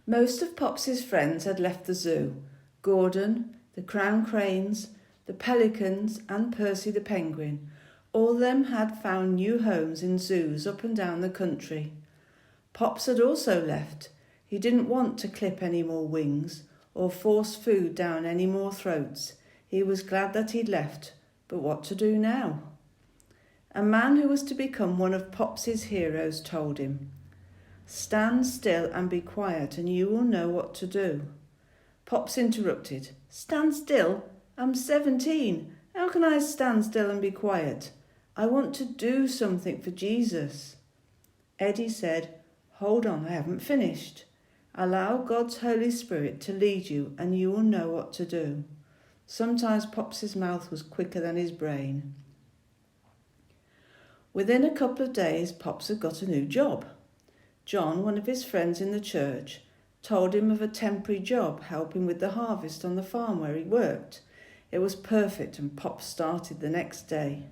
Most of Pops's friends had left the zoo. Gordon, the crown cranes, the pelicans and Percy the penguin. All of them had found new homes in zoos up and down the country. Pops had also left. He didn't want to clip any more wings or force food down any more throats. He was glad that he'd left, but what to do now? A man who was to become one of Pops's heroes told him, "Stand still and be quiet and you will know what to do." Pops interrupted. "Stand still? I'm 17. How can I stand still and be quiet? I want to do something for Jesus." Eddie said, "Hold on, I haven't finished. Allow God's Holy Spirit to lead you and you will know what to do." Sometimes Pops's mouth was quicker than his brain. Within a couple of days, Pops had got a new job. John, one of his friends in the church, told him of a temporary job helping with the harvest on the farm where he worked. It was perfect and Pops started the next day.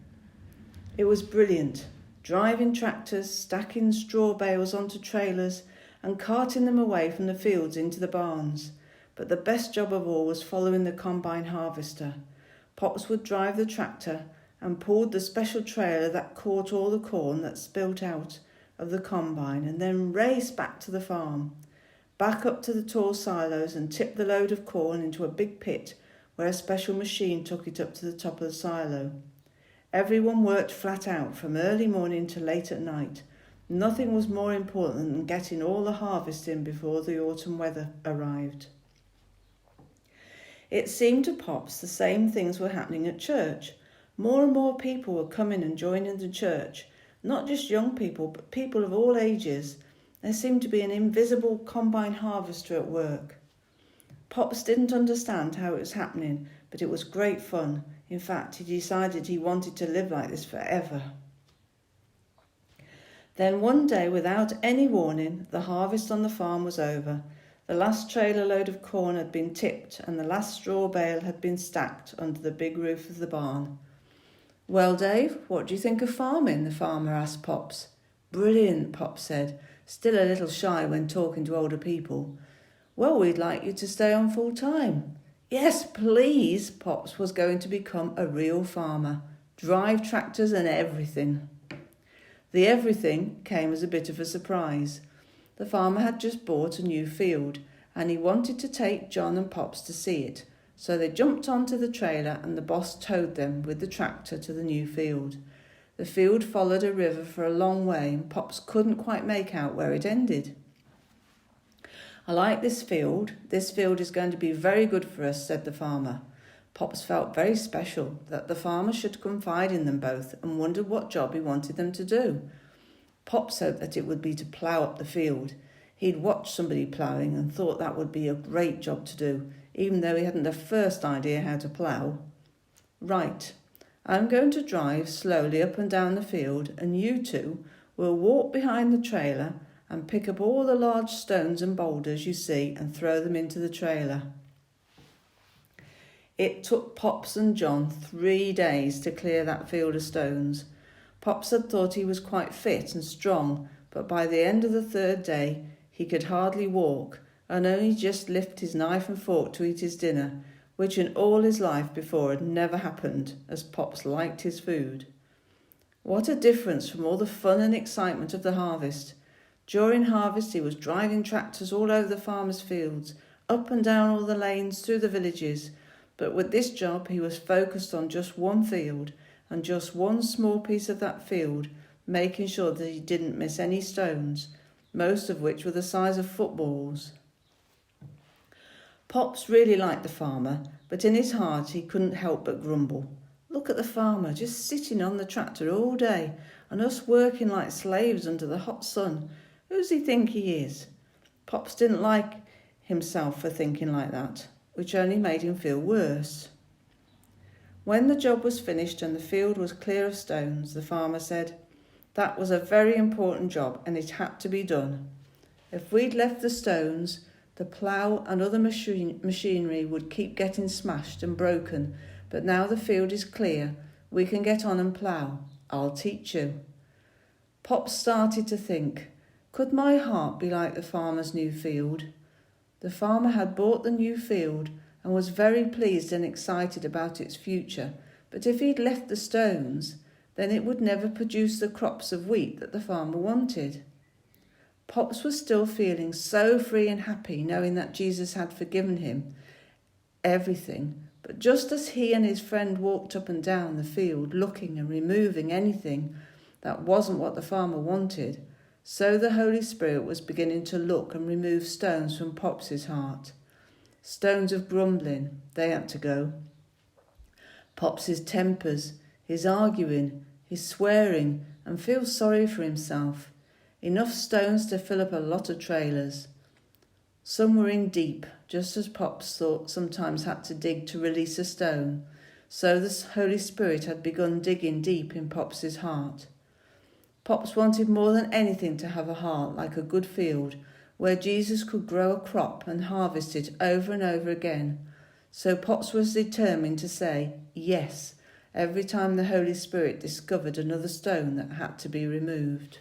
It was brilliant, driving tractors, stacking straw bales onto trailers and carting them away from the fields into the barns. But the best job of all was following the combine harvester. Pops would drive the tractor and pulled the special trailer that caught all the corn that spilt out of the combine and then race back to the farm, back up to the tall silos and tip the load of corn into a big pit where a special machine took it up to the top of the silo. Everyone worked flat out from early morning to late at night. Nothing was more important than getting all the harvest in before the autumn weather arrived. It seemed to Pops the same things were happening at church. More and more people were coming and joining the church. Not just young people, but people of all ages. There seemed to be an invisible combine harvester at work. Pops didn't understand how it was happening, but it was great fun. In fact, he decided he wanted to live like this forever. Then one day, without any warning, the harvest on the farm was over. The last trailer load of corn had been tipped and the last straw bale had been stacked under the big roof of the barn. "Well, Dave, what do you think of farming?" the farmer asked Pops. "Brilliant," Pops said, still a little shy when talking to older people. "Well, we'd like you to stay on full time." "Yes, please." Pops was going to become a real farmer, drive tractors and everything. The everything came as a bit of a surprise. The farmer had just bought a new field and he wanted to take John and Pops to see it. So they jumped onto the trailer and the boss towed them with the tractor to the new field. The field followed a river for a long way and Pops couldn't quite make out where it ended. "I like this field. This field is going to be very good for us," said the farmer. Pops felt very special that the farmer should confide in them both and wondered what job he wanted them to do. Pops hoped that it would be to plough up the field. He'd watched somebody ploughing and thought that would be a great job to do, even though he hadn't the first idea how to plough. "Right, I'm going to drive slowly up and down the field and you two will walk behind the trailer and pick up all the large stones and boulders you see and throw them into the trailer." It took Pops and John 3 days to clear that field of stones. Pops had thought he was quite fit and strong, but by the end of the 3rd day he could hardly walk and only just lift his knife and fork to eat his dinner, which in all his life before had never happened, as Pops liked his food. What a difference from all the fun and excitement of the harvest. During harvest he was driving tractors all over the farmers' fields, up and down all the lanes through the villages, but with this job he was focused on just one field and just one small piece of that field, making sure that he didn't miss any stones, most of which were the size of footballs. Pops really liked the farmer, but in his heart he couldn't help but grumble. Look at the farmer, just sitting on the tractor all day, and us working like slaves under the hot sun. Who's he think he is? Pops didn't like himself for thinking like that, which only made him feel worse. When the job was finished and the field was clear of stones, the farmer said, "That was a very important job and it had to be done. If we'd left the stones, the plough and other machinery would keep getting smashed and broken, but now the field is clear, we can get on and plough. I'll teach you." Pop started to think, could my heart be like the farmer's new field? The farmer had bought the new field and was very pleased and excited about its future, but if he'd left the stones, then it would never produce the crops of wheat that the farmer wanted. Pops was still feeling so free and happy knowing that Jesus had forgiven him everything, but just as he and his friend walked up and down the field looking and removing anything that wasn't what the farmer wanted, so the Holy Spirit was beginning to look and remove stones from Pops's heart. Stones of grumbling, they had to go. Pops's tempers, his arguing, his swearing, and feel sorry for himself. Enough stones to fill up a lot of trailers. Some were in deep, just as Pops thought sometimes had to dig to release a stone. So the Holy Spirit had begun digging deep in Pops's heart. Pops wanted more than anything to have a heart like a good field, where Jesus could grow a crop and harvest it over and over again. So Pops was determined to say yes every time the Holy Spirit discovered another stone that had to be removed.